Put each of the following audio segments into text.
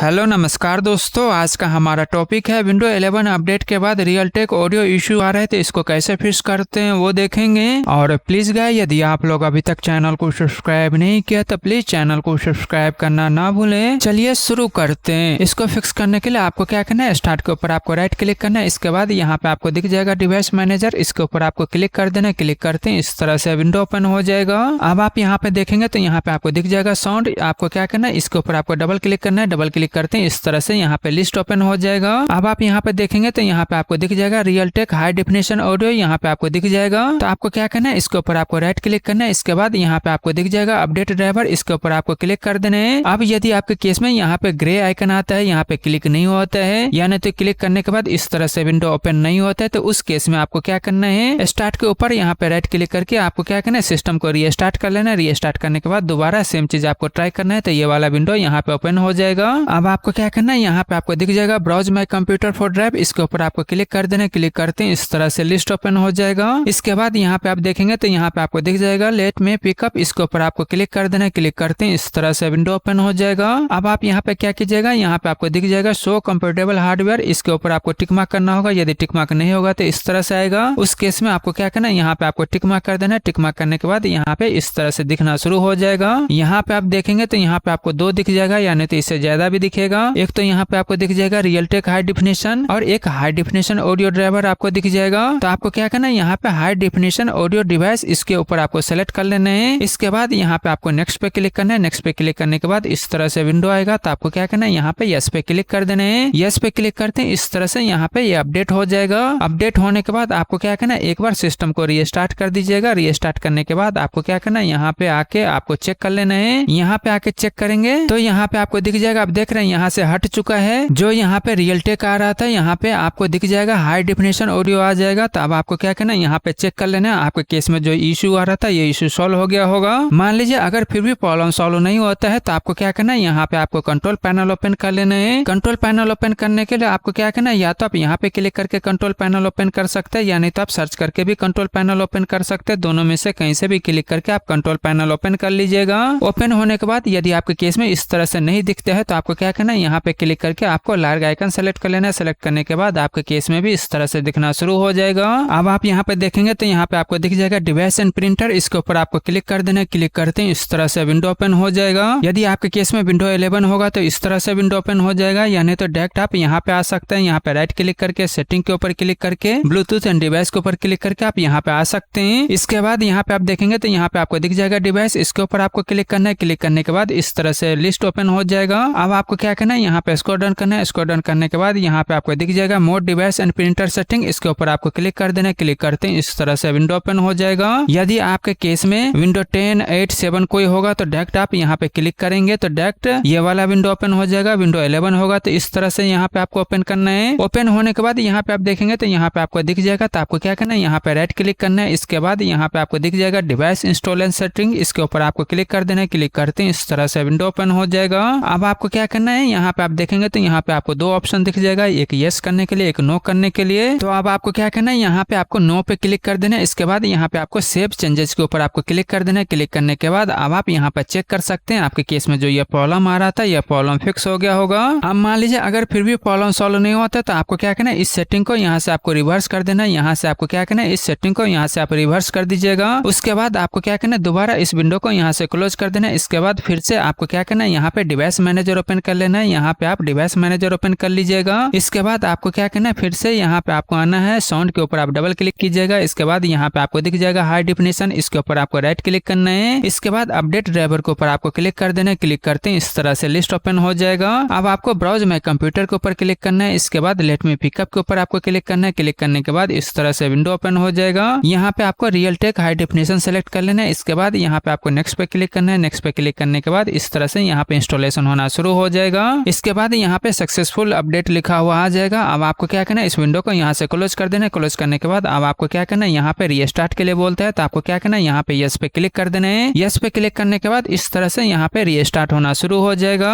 Hello नमस्कार दोस्तों, आज का हमारा टॉपिक है विंडो 11 अपडेट के बाद रियलटेक ऑडियो इशू आ रहे थे, इसको कैसे फिक्स करते हैं वो देखेंगे। और प्लीज गाइस, यदि आप लोग अभी तक चैनल को सब्सक्राइब नहीं किया तो प्लीज चैनल को सब्सक्राइब करना ना भूलें। चलिए शुरू करते हैं। इसको फिक्स करने के लिए आपको क्या करना है, स्टार्ट के ऊपर आपको राइट क्लिक करना है। इसके बाद यहाँ पे आपको दिख जाएगा डिवाइस मैनेजर, इसके ऊपर आपको क्लिक कर देना है। क्लिक करते हैं इस तरह से विंडो ओपन हो जाएगा। अब आप यहाँ पे देखेंगे तो यहाँ पे आपको दिख जाएगा साउंड, आपको क्या करना है, इसके ऊपर आपको डबल क्लिक करना है। डबल क्लिक करते हैं इस तरह से यहाँ पे लिस्ट ओपन हो जाएगा। अब आप यहाँ पे देखेंगे तो यहाँ पे आपको दिख जाएगा रियलटेक हाई डेफिनेशन ऑडियो, यहाँ पे आपको दिख जाएगा। तो आपको क्या करना है, इसके ऊपर आपको राइट क्लिक करना है। इसके बाद यहाँ पे आपको दिख जाएगा अपडेट ड्राइवर, इसके ऊपर आपको क्लिक कर देना है। अब यदि आपके केस में यहाँ पे ग्रे आइकन आता है, यहाँ पे क्लिक नहीं होता है, यानी तो क्लिक करने के बाद इस तरह से विंडो ओपन नहीं होता है, तो उस केस में आपको क्या करना है, स्टार्ट के ऊपर यहाँ पे राइट क्लिक करके आपको क्या करना है, सिस्टम को रीस्टार्ट कर लेना है। रीस्टार्ट करने के बाद दोबारा सेम चीज आपको ट्राई करना है, तो ये वाला विंडो यहाँ पे ओपन हो जाएगा। अब आपको क्या करना है, यहाँ पे आपको दिख जाएगा browse my computer for drive, इसके ऊपर आपको क्लिक कर देना है। क्लिक करते हैं इस तरह से लिस्ट ओपन हो जाएगा। इसके बाद यहाँ पे आप देखेंगे तो यहाँ पे आपको दिख जाएगा लेट में पिकअप, इसके ऊपर आपको क्लिक कर देना है। क्लिक करते हैं इस तरह से विंडो ओपन हो जाएगा। अब आप यहाँ पे क्या कीजिएगा, यहाँ पे आपको दिख जाएगा शो कंफर्टेबल हार्डवेयर, इसके ऊपर आपको टिक मार्क करना होगा। यदि टिक मार्क नहीं होगा तो इस तरह से आएगा। उस केस में आपको क्या करना है, यहाँ पे आपको टिक मार्क कर देना है। टिक मार्क करने के बाद यहाँ पे इस तरह से दिखना शुरू हो जाएगा। यहाँ पे आप देखेंगे तो यहाँ पे आपको दो दिख जाएगा, यानी तो इससे ज्यादा भी दिखेगा। एक तो यहाँ पे आपको दिख जाएगा रियलटेक हाई डेफिनेशन और एक हाई डेफिनेशन ऑडियो ड्राइवर आपको दिख जाएगा। तो आपको क्या करना है, यहाँ पे हाई डेफिनेशन ऑडियो डिवाइस, इसके ऊपर आपको सेलेक्ट कर लेना है। इसके बाद यहाँ पे आपको नेक्स्ट पे क्लिक करना है। नेक्स्ट पे क्लिक करने के बाद इस तरह से विंडो आएगा। तो आपको क्या करना है, यहाँ पे यस पे क्लिक कर देना है। यस पे क्लिक करते हैं इस तरह से यहाँ पे ये अपडेट हो जाएगा। अपडेट होने के बाद आपको क्या करना है, एक बार सिस्टम को रीस्टार्ट कर दीजिएगा। रीस्टार्ट करने के बाद आपको क्या करना है, यहाँ पे आके आपको चेक कर लेना है। यहाँ पे आके चेक करेंगे तो यहाँ पे आपको दिख जाएगा, आप देख रहे हैं यहाँ से हट चुका है। जो यहाँ पे रियलटेक आ रहा था, यहाँ पे आपको दिख जाएगा हाई डेफिनेशन ऑडियो आ जाएगा। तो अब आपको क्या करना है, यहाँ पे चेक कर लेना है आपके केस में जो इशू आ रहा था ये इशू सॉल्व हो गया होगा। मान लीजिए अगर फिर भी प्रॉब्लम सॉल्व नहीं होता है तो आपको क्या करना है, यहाँ पे आपको कंट्रोल पैनल ओपन कर लेना है। कंट्रोल पैनल ओपन करने के लिए आपको क्या करना है, या तो आप यहाँ पे क्लिक करके कंट्रोल पैनल ओपन कर सकते हैं, या नहीं तो आप सर्च करके भी कंट्रोल पैनल ओपन कर सकते हैं। दोनों में से कहीं से भी क्लिक करके आप कंट्रोल पैनल ओपन कर लीजिएगा। ओपन होने के बाद यदि आपके केस में इस तरह से नहीं दिखते हैं तो आपको क्या करना है, यहाँ पे क्लिक करके आपको लार्ज आइकन सेलेक्ट कर लेना है। सेलेक्ट करने के बाद आपके केस में भी इस तरह से दिखना शुरू हो जाएगा। अब आप यहाँ पे देखेंगे तो यहाँ पे आपको दिख जाएगा डिवाइस एंड प्रिंटर, इसके ऊपर आपको क्लिक कर देना है। क्लिक करते हैं इस तरह से विंडो ओपन हो जाएगा। यदि आपके केस में विंडो 11 होगा तो इस तरह से विंडो ओपन हो जाएगा, यानी तो डायरेक्ट आप यहाँ पे आ सकते हैं। यहाँ पे राइट क्लिक करके सेटिंग के ऊपर क्लिक करके ब्लूटूथ एंड डिवाइस के ऊपर क्लिक करके आप यहाँ पे आ सकते हैं। इसके बाद यहाँ पे आप देखेंगे तो यहाँ पे आपको दिख जाएगा डिवाइस, इसके ऊपर आपको क्लिक करना है। क्लिक करने के बाद इस तरह से लिस्ट ओपन हो जाएगा। अब आपको क्या करना है, यहाँ पे स्क्रॉल डाउन करना है। स्क्रॉल डाउन करने के बाद यहाँ पे आपको दिख जाएगा mode device and printer setting, इसके ऊपर आपको क्लिक कर देना है। क्लिक करते हैं इस तरह से विंडो ओपन हो जाएगा। यदि आपके केस में विंडो 10, 8, 7 कोई होगा तो डायरेक्ट आप यहाँ पे क्लिक करेंगे तो डायरेक्ट ये वाला विंडो ओपन हो जाएगा। विंडो 11 होगा तो इस तरह से यहाँ पे आपको ओपन करना है। ओपन होने के बाद यहाँ पे आप देखेंगे तो यहाँ पे आपको दिख जाएगा। तो आपको क्या करना है, यहाँ पे राइट क्लिक करना है। इसके बाद यहाँ पे आपको दिख जाएगा डिवाइस इंस्टॉल एंड सेटिंग, इसके ऊपर आपको क्लिक कर देना है। क्लिक करते हैं इस तरह से विंडो ओपन हो जाएगा। अब आपको क्या करना है, यहाँ पे आप देखेंगे तो यहाँ पे आपको दो ऑप्शन दिख जाएगा, एक यस करने के लिए, एक नो करने के लिए। तो अब आपको क्या करना है, यहाँ पे आपको नो पे क्लिक कर देना है। इसके बाद यहाँ पे आपको सेव चेंजेस के ऊपर आपको क्लिक कर देना है। क्लिक करने के बाद अब आप यहाँ पे चेक कर सकते हैं आपके केस में जो ये प्रॉब्लम आ रहा था ये प्रॉब्लम फिक्स हो गया होगा। अब मान लीजिए अगर फिर भी प्रॉब्लम सॉल्व नहीं होता तो आपको क्या करना है, इस सेटिंग को यहाँ से आपको रिवर्स कर देना है। यहाँ से आपको क्या करना है, इस सेटिंग को यहाँ से आप रिवर्स कर दीजिएगा। उसके बाद आपको क्या करना है, दोबारा इस विंडो को यहाँ से क्लोज कर देना है। इसके बाद फिर से आपको क्या करना है, यहाँ पे डिवाइस मैनेजर ओपन कर लेना है। यहाँ पे आप डिवाइस मैनेजर ओपन कर लीजिएगा। इसके बाद आपको क्या करना है, फिर से यहाँ पे आपको आना है, साउंड के ऊपर आप डबल क्लिक कीजिएगा। इसके बाद यहाँ पे आपको दिख जाएगा हाई डेफिनेशन, इसके ऊपर आपको राइट क्लिक करना है। इसके बाद अपडेट ड्राइवर के ऊपर आपको क्लिक कर देना है। क्लिक करते हैं इस तरह से लिस्ट ओपन हो जाएगा। अब आपको ब्राउज माय कंप्यूटर के ऊपर क्लिक करना है। इसके बाद लेट मी पिकअप के ऊपर आपको क्लिक करना है। क्लिक करने के बाद इस तरह से विंडो ओपन हो जाएगा। यहाँ पे आपको रियलटेक हाई डेफिनेशन सेलेक्ट कर लेना है। इसके बाद यहाँ पे आपको नेक्स्ट पे क्लिक करना है। नेक्स्ट पे क्लिक करने के बाद इस तरह से यहाँ पे इंस्टॉलेशन होना शुरू हो जाएगा। इसके बाद यहाँ पे सक्सेसफुल अपडेट लिखा हुआ आ जाएगा। अब आपको क्या करना है, इस विंडो को यहाँ से क्लोज कर देना है। क्लोज करने के बाद अब आपको क्या करना है, यहाँ पे रीस्टार्ट के लिए बोलता है तो आपको क्या करना है, यहाँ पे यस पे क्लिक कर देना है। यस पे क्लिक करने के बाद इस तरह से यहाँ पे रीस्टार्ट होना शुरू हो जाएगा।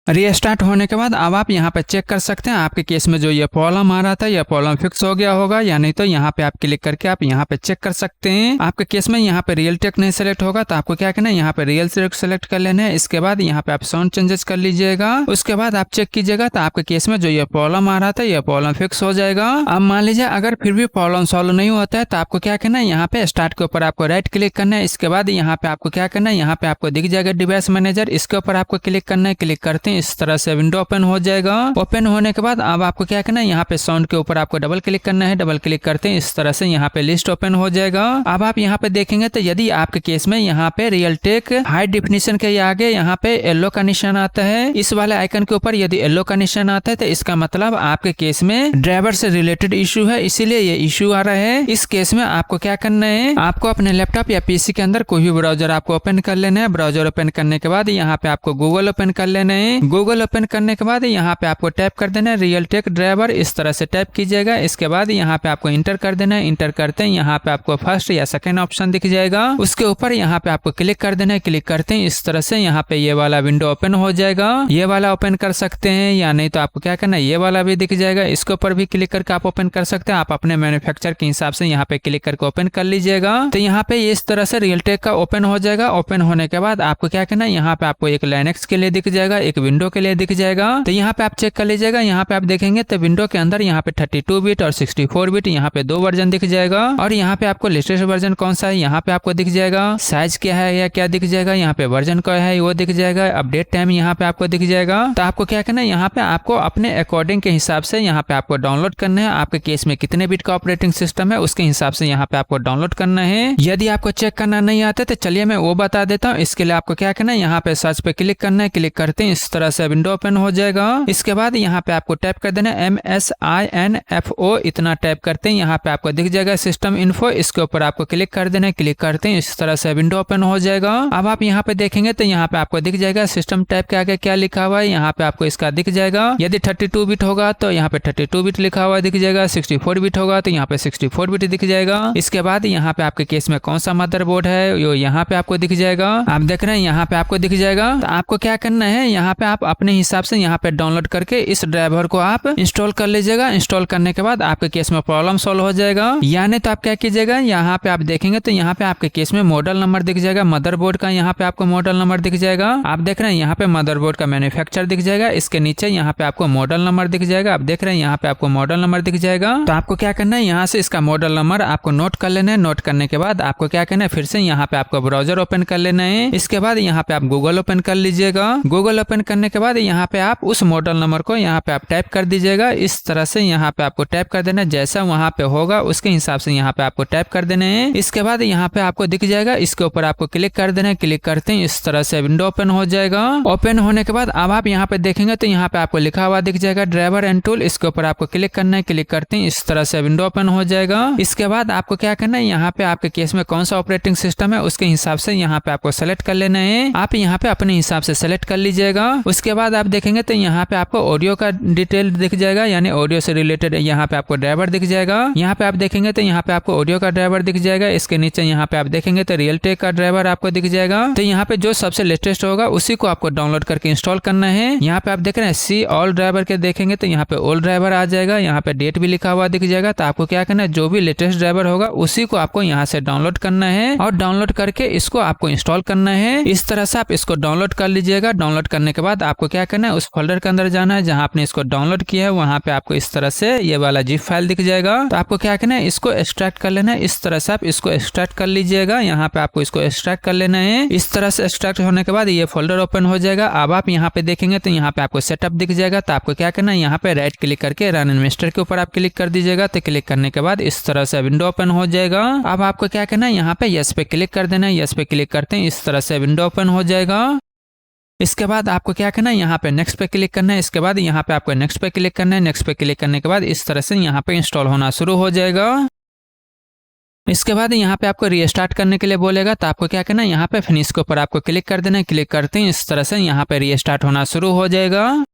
रीस्टार्ट होने के बाद अब आप यहाँ पे चेक कर सकते हैं आपके केस में जो ये प्रॉब्लम आ रहा था ये प्रॉब्लम फिक्स हो गया होगा या नहीं। तो यहाँ पे आप क्लिक करके आप यहाँ पे चेक कर सकते हैं। आपके केस में यहाँ पे रियल टेक नहीं सेलेक्ट होगा तो आपको क्या करना है, यहाँ पे रियल टेक सेलेक्ट कर लेना है। इसके बाद यहाँ पे आप साउंड चेंजेस कर लीजिएगा। उसके बाद आप चेक कीजिएगा तो आपके केस में जो ये प्रॉब्लम आ रहा था ये प्रॉब्लम फिक्स हो जाएगा। अब मान लीजिए अगर फिर भी प्रॉब्लम सॉल्व नहीं होता है तो आपको क्या करना है, यहाँ पे स्टार्ट के ऊपर आपको राइट क्लिक करना है। इसके बाद यहाँ पे आपको क्या करना है, यहाँ पे आपको दिख जाएगा डिवाइस मैनेजर, इसके ऊपर आपको क्लिक करना है। क्लिक करते हैं इस तरह से विंडो ओपन हो जाएगा। ओपन होने के बाद अब आपको क्या करना है, यहाँ पे साउंड के ऊपर आपको डबल क्लिक करना है। डबल क्लिक करते हैं इस तरह से यहाँ पे लिस्ट ओपन हो जाएगा। अब आप यहाँ पे देखेंगे तो यदि आपके केस में यहाँ पे रियलटेक हाई डेफिनेशन के आगे यहाँ पे येलो का निशान आता है, इस वाले आइकन के ऊपर यदि येलो का निशान आता है तो इसका मतलब आपके केस में ड्राइवर से रिलेटेड इशू है, इसीलिए ये इशू आ रहा है। इस केस में आपको क्या करना है, आपको अपने लैपटॉप या पीसी के अंदर कोई भी ब्राउजर आपको ओपन कर लेना है। ब्राउजर ओपन करने के बाद यहाँ पे आपको गूगल ओपन कर लेना है। गूगल ओपन करने के बाद यहाँ पे आपको टाइप कर देना है रियलटेक ड्राइवर, इस तरह से टाइप कीजिएगा। इसके बाद यहाँ पे आपको इंटर कर देना है। इंटर करते हैं यहाँ पे आपको फर्स्ट या सेकंड ऑप्शन दिख जाएगा, उसके ऊपर यहाँ पे आपको क्लिक कर देना है। क्लिक करते हैं इस तरह से यहाँ पे ये वाला विंडो ओपन हो जाएगा। ये वाला ओपन कर सकते हैं या नहीं तो आपको क्या करना है, ये वाला भी दिख जाएगा, इसके ऊपर भी क्लिक करके आप ओपन कर सकते हैं। आप अपने मैन्युफैक्चर के हिसाब से यहाँ पे क्लिक करके ओपन कर लीजिएगा। तो यहाँ पे इस तरह से रियलटेक का ओपन हो जाएगा। ओपन होने के बाद आपको क्या करना है, यहाँ पे आपको एक लाइनेक्स के लिए दिख जाएगा, एक विंडो के लिए दिख जाएगा। तो यहाँ पे आप चेक कर लीजिएगा। यहाँ पे आप देखेंगे तो विंडो के अंदर यहाँ पे 32 बिट और 64 बिट यहाँ पे 2 वर्जन दिख जाएगा। और यहाँ पे आपको लेटेस्ट वर्जन कौन सा है यहाँ पे आपको दिख जाएगा। साइज क्या है या क्या दिख जाएगा, यहाँ पे वर्जन क्या है वो दिख जाएगा। अपडेट टाइम यहाँ पे आपको दिख जाएगा। तो आपको क्या करना है, यहाँ पे आपको अपने अकॉर्डिंग के हिसाब से यहाँ पे आपको डाउनलोड करना है। आपके केस में कितने बिट का ऑपरेटिंग सिस्टम है उसके हिसाब से यहाँ पे आपको डाउनलोड करना है। यदि आपको चेक करना नहीं आता तो चलिए मैं वो बता देता हूँ। इसके लिए आपको क्या करना है, यहाँ पे सर्च पे क्लिक करना है। क्लिक करते हैं इस तरह से विंडो ओपन हो जाएगा। इसके बाद यहाँ पे आपको टाइप कर देना है MSINFO, इतना टाइप करते हैं यहाँ पे आपको दिख जाएगा सिस्टम इन्फो, इसके ऊपर आपको क्लिक कर देना है। क्लिक करते हैं इस तरह से विंडो ओपन हो जाएगा। अब आप यहाँ पे देखेंगे तो यहाँ पे आपको दिख जाएगा सिस्टम टाइप के आगे क्या लिखा हुआ है, यहाँ पे आपको इसका दिख जाएगा। यदि 32 बिट होगा तो यहाँ पे 32 बिट लिखा हुआ दिख जाएगा, 64 बिट होगा तो यहाँ पे 64 बिट दिख जाएगा। इसके बाद यहाँ पे आपके केस में कौन सा मदरबोर्ड है यो यहाँ पे आपको दिख जाएगा। आप देख रहे हैं यहाँ पे आपको दिख जाएगा। तो आपको क्या करना है, यहाँ पे आप अपने हिसाब से यहाँ पे डाउनलोड करके इस ड्राइवर को आप इंस्टॉल कर लीजिएगा। इंस्टॉल करने के बाद आपके केस में प्रॉब्लम सॉल्व हो जाएगा। यानी तो आप क्या कीजिएगा, यहाँ पे आप देखेंगे तो यहाँ पे आपके केस में मॉडल नंबर दिख जाएगा, मदरबोर्ड का यहाँ पे आपको मॉडल नंबर दिख जाएगा। आप देख रहे हैं यहाँ पे मदरबोर्ड का मैन्युफैक्चर दिख जाएगा, इसके नीचे यहाँ पे आपको मॉडल नंबर दिख जाएगा। आप देख रहे हैं यहाँ पे आपको मॉडल नंबर दिख जाएगा। तो आपको क्या करना है, यहाँ से इसका मॉडल नंबर आपको नोट कर लेना है। नोट करने के बाद आपको क्या करना है, फिर से यहाँ पे आपको ब्राउजर ओपन कर लेना है। इसके बाद यहाँ पे आप गूगल ओपन कर लीजिएगा। गूगल ओपन करने के बाद यहाँ पे आप उस मॉडल नंबर को यहाँ पे आप टाइप कर दीजिएगा। इस तरह से यहाँ पे आपको टाइप कर देना है, जैसा वहाँ पे होगा उसके हिसाब से यहाँ पे आपको टाइप कर देना है। इसके बाद यहाँ पे आपको दिख जाएगा, इसके ऊपर आपको क्लिक कर देना है। क्लिक करते हैं इस तरह से विंडो ओपन हो जाएगा। ओपन होने के बाद अब आप यहाँ पे देखेंगे तो यहाँ पे आपको लिखा हुआ दिख जाएगा ड्राइवर एंड टूल, इसके ऊपर आपको क्लिक करना है। क्लिक करते हैं इस तरह से विंडो ओपन हो जाएगा। इसके बाद आपको क्या करना है, यहाँ पे आपके केस में कौन सा ऑपरेटिंग सिस्टम है उसके हिसाब से यहाँ पे आपको सेलेक्ट कर लेना है। आप यहाँ पे अपने हिसाब से सेलेक्ट कर लीजिएगा। उसके बाद आप देखेंगे तो यहाँ पे आपको ऑडियो का डिटेल दिख जाएगा, यानी ऑडियो से रिलेटेड यहाँ पे आपको ड्राइवर दिख जाएगा। यहाँ पे आप देखेंगे तो यहाँ पे आपको ऑडियो का ड्राइवर दिख जाएगा। इसके नीचे यहाँ पे आप देखेंगे तो रियलटेक का ड्राइवर आपको दिख जाएगा। तो यहाँ पे जो सबसे लेटेस्ट होगा उसी को आपको डाउनलोड करके इंस्टॉल करना है। यहाँ पे आप देख रहे हैं सी ऑल ड्राइवर के देखेंगे तो यहाँ पे ऑल ड्राइवर आ जाएगा। यहाँ पे डेट भी लिखा हुआ दिख जाएगा। तो आपको क्या करना है, जो भी लेटेस्ट ड्राइवर होगा उसी को आपको यहाँ से डाउनलोड करना है और डाउनलोड करके इसको आपको इंस्टॉल करना है। इस तरह से आप इसको डाउनलोड कर लीजिएगा। डाउनलोड करने के बाद आपको क्या करना है, उस फोल्डर के अंदर जाना है जहाँ आपने इसको डाउनलोड किया है। वहाँ पे आपको इस तरह से ये वाला जिप फाइल दिख जाएगा। तो आपको क्या करना है, इसको एक्सट्रैक्ट कर लेना है। इस तरह से आप इसको एक्सट्रैक्ट कर लीजिएगा। यहाँ पे आपको इसको एक्सट्रैक्ट कर लेना है। इस तरह से एक्सट्रैक्ट होने के बाद ये फोल्डर ओपन हो जाएगा। अब आप यहाँ पे देखेंगे तो यहाँ पे आपको सेटअप दिख जाएगा। तो आपको क्या करना है, यहाँ पे राइट क्लिक करके रन इन्वेस्टर के ऊपर आप क्लिक कर दीजिएगा। तो क्लिक करने के बाद इस तरह से विंडो ओपन हो जाएगा। अब आपको क्या करना है, यहाँ पे यस पे क्लिक कर देना है। यस पे क्लिक करते हैं इस तरह से विंडो ओपन हो जाएगा। इसके बाद आपको क्या करना है, यहाँ पे नेक्स्ट पे क्लिक करना है। इसके बाद यहाँ पे आपको नेक्स्ट पे क्लिक करना है। नेक्स्ट पे क्लिक करने के बाद इस तरह से यहाँ पे इंस्टॉल होना शुरू हो जाएगा। इसके बाद यहाँ पे आपको रीस्टार्ट करने के लिए बोलेगा। तो आपको क्या करना है, यहाँ पे फिनिश के ऊपर आपको क्लिक कर देना है। क्लिक करते हैं इस तरह से यहाँ पे रीस्टार्ट होना शुरू हो जाएगा।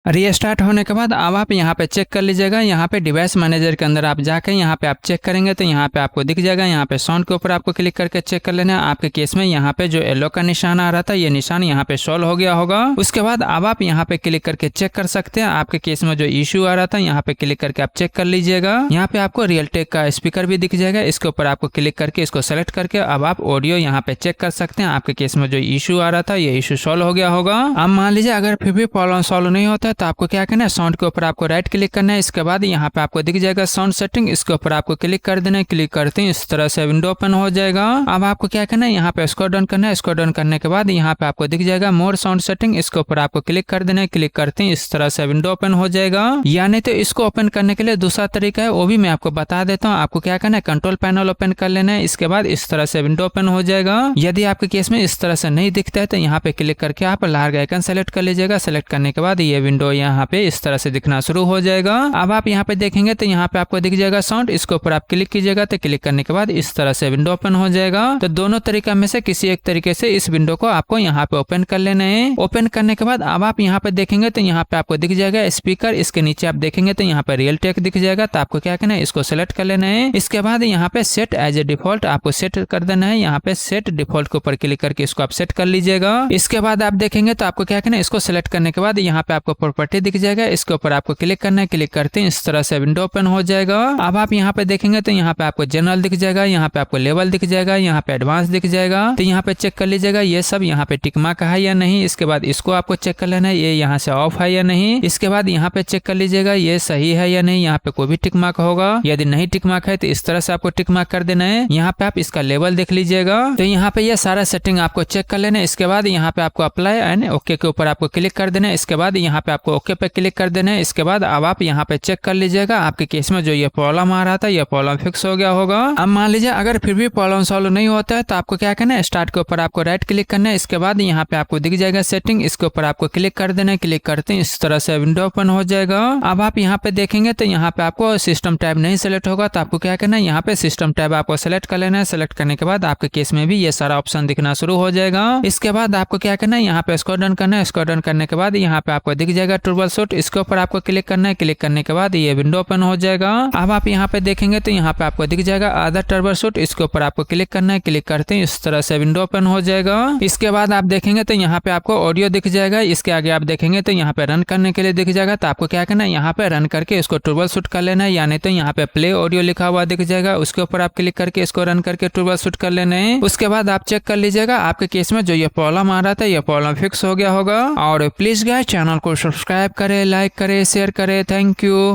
रीस्टार्ट होने के बाद अब आप यहाँ पे चेक कर लीजिएगा। यहाँ पे डिवाइस मैनेजर के अंदर आप जाके यहाँ पे आप चेक करेंगे तो यहाँ पे आपको दिख जाएगा। यहाँ पे साउंड के ऊपर आपको क्लिक करके चेक कर लेना है। आपके केस में यहाँ पे जो येलो का निशान आ रहा था ये निशान यहाँ पे सॉल्व हो गया होगा। उसके बाद अब आप यहाँ पे क्लिक करके चेक कर सकते हैं आपके केस में जो इश्यू आ रहा था। यहाँ पे क्लिक करके आप चेक कर लीजिएगा। यहाँ पे आपको रियलटेक का स्पीकर भी दिख जाएगा। इसके ऊपर आपको क्लिक करके इसको सेलेक्ट करके अब आप ऑडियो यहाँ पे चेक कर सकते हैं। आपके केस में जो इश्यू आ रहा था ये इश्यू सॉल्व हो गया होगा। अब मान लीजिए अगर फिर भी प्रॉब्लम सॉल्व नहीं होता है तो आपको क्या करना है, साउंड के ऊपर आपको राइट क्लिक करना है। इसके बाद यहाँ पे आपको दिख जाएगा साउंड सेटिंग, इसके ऊपर आपको क्लिक कर देना है। क्लिक करते हैं इस तरह से विंडो ओपन हो जाएगा। अब आपको क्या करना है, यहाँ पे स्क्रॉल डाउन करना है। स्क्रॉल डाउन करने के बाद यहाँ पे आपको दिख जाएगा मोर साउंड सेटिंग, इसके ऊपर आपको क्लिक कर देना है। क्लिक करते हैं इस तरह से विंडो ओपन हो जाएगा। यानी तो इसको ओपन करने के लिए दूसरा तरीका है, वो भी मैं आपको बता देता हूँ। आपको क्या करना है, कंट्रोल पैनल ओपन कर लेना है। इसके बाद इस तरह से विंडो ओपन हो जाएगा। यदि आपके केस में इस तरह से नहीं दिखता है तो यहाँ पे क्लिक करके आप लार्ज आइकन सेलेक्ट कर लीजिएगा। सेलेक्ट करने के बाद ये विंडो यहाँ पे इस तरह से दिखना शुरू हो जाएगा। अब आप यहाँ पे देखेंगे तो यहाँ पे आपको दिख जाएगा साउंड, इसके ऊपर आप क्लिक कीजिएगा तो क्लिक करने के बाद इस तरह से विंडो ओपन हो जाएगा। तो दोनों तरीका में से किसी एक तरीके से इस विंडो को आपको यहाँ पे ओपन कर लेना है। ओपन करने के बाद अब आप यहाँ पे देखेंगे तो यहाँ पे आपको दिख जाएगा स्पीकर, इसके नीचे आप देखेंगे तो यहाँ पे रियलटेक दिख जाएगा। तो आपको क्या करना है, इसको सेलेक्ट कर लेना है। इसके बाद यहाँ पे सेट एज ए डिफॉल्ट आपको सेट कर देना है। यहाँ पे सेट डिफॉल्ट के ऊपर क्लिक करके इसको आप सेट कर लीजिएगा। इसके बाद आप देखेंगे तो आपको क्या करना है, इसको सेलेक्ट करने के बाद यहाँ पे आपको प्रॉपर्टी दिख जाएगा। इसके ऊपर आपको क्लिक करना है। क्लिक करते हैं इस तरह से विंडो ओपन हो जाएगा। अब आप यहाँ पे देखेंगे तो यहाँ पे आपको जनरल दिख जाएगा, यहाँ पे आपको लेवल दिख जाएगा, यहाँ पे एडवांस दिख जाएगा। तो यहाँ पे चेक कर लीजिएगा ये सब यहाँ पे टिक मार्क है या नहीं। इसके बाद इसको आपको चेक कर लेना है, ये यहाँ से ऑफ है या नहीं। इसके बाद यहाँ पे चेक कर लीजिएगा ये सही है या नहीं। यहाँ पे कोई भी टिक मार्क होगा, यदि नहीं टिक मार्क है तो इस तरह से आपको टिक मार्क कर देना है। यहाँ पे आप इसका लेवल देख लीजिएगा। तो यहाँ पे ये सारा सेटिंग आपको चेक कर लेना है। इसके बाद यहाँ पे आपको अप्लाई एंड ओके के ऊपर आपको क्लिक कर देना है। इसके बाद यहाँ पे आपको ओके पे क्लिक कर देना है। इसके बाद अब आप यहाँ पे चेक कर लीजिएगा आपके केस में जो ये प्रॉब्लम आ रहा था ये प्रॉब्लम फिक्स हो गया होगा। अब मान लीजिए अगर फिर भी प्रॉब्लम सॉल्व नहीं होता है तो आपको क्या करना है, स्टार्ट के ऊपर आपको राइट क्लिक करना है। इसके बाद यहाँ पे आपको दिख जाएगा सेटिंग, इसके ऊपर आपको क्लिक कर देना है। क्लिक करते हैं इस तरह से विंडो ओपन हो जाएगा। अब आप यहाँ पे देखेंगे तो यहाँ पे आपको सिस्टम टैब नहीं सेलेक्ट होगा, तो आपको क्या करना है, यहाँ पे सिस्टम टैब आपको सेलेक्ट कर लेना है। सेलेक्ट करने के बाद आपके केस में भी ये सारा ऑप्शन दिखना शुरू हो जाएगा। इसके बाद आपको क्या करना है, यहाँ पे स्क्रॉल डाउन करना है। स्क्रॉल डाउन करने के बाद यहाँ पे आपको दिख जाएगा ट्रबल शूट, इसके ऊपर आपको क्लिक करना है। क्लिक करने के बाद ये विंडो ओपन हो जाएगा। अब आप यहाँ पे देखेंगे तो यहाँ पे आपको दिख जाएगा अदर ट्रबल शूट, इसके ऊपर आपको क्लिक करना है। क्लिक करते हैं इस तरह से विंडो ओपन हो जाएगा। इसके बाद आप देखेंगे तो यहाँ पे आपको ऑडियो दिख जाएगा। इसके आगे आप देखेंगे तो यहाँ पे रन करने के लिए दिख जाएगा। तो आपको क्या करना है, यहाँ पे रन करके इसको ट्रबल शूट कर लेना है। यानी तो यहाँ पे प्ले ऑडियो लिखा हुआ दिख जाएगा, उसके ऊपर आप क्लिक करके इसको रन करके ट्रबल शूट कर लेना है। उसके बाद आप चेक कर लीजिएगा आपके केस में जो ये प्रॉब्लम आ रहा था ये प्रॉब्लम फिक्स हो गया होगा। और प्लीज गाइस चैनल को सब्सक्राइब करें, लाइक करें, शेयर करें। Thank you.